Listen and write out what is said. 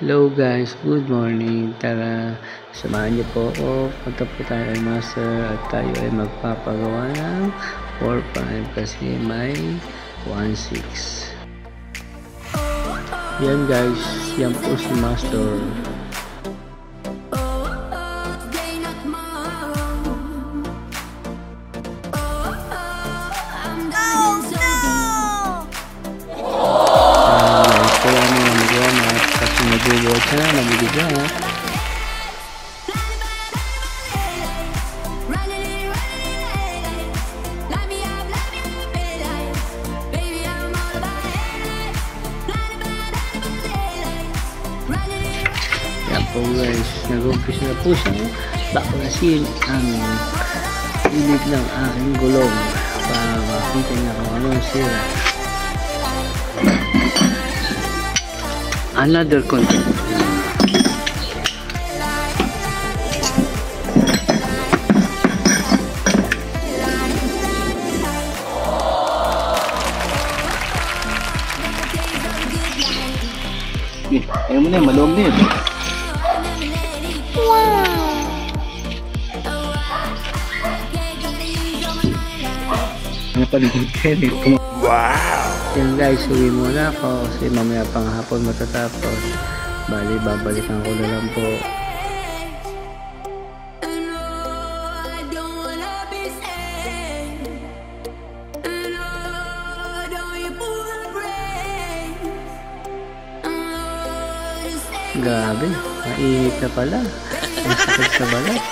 Hello guys, good morning. Tara, samahan niyo po ako. Punta po tayo kay Master at tayo ay magpapagawa ng 4-5 kasi may 1-6. Yan guys, yan po si Master. Nagbubuhat siya na, nabibigyan. Yan po guys, nag-umpisa na po siya baklasin ang ilig ng aking gulong para makita niya kung anong sira. Another content. Ayaw mo na yun, malawag na yun. Ano pa rin? Wow! Yan guys, uwi muna ako kasi mamaya pang hapon matatapos. Bali, babalikan ko na lang po. Grabe, mainit na pala. Ang sakit sa balat.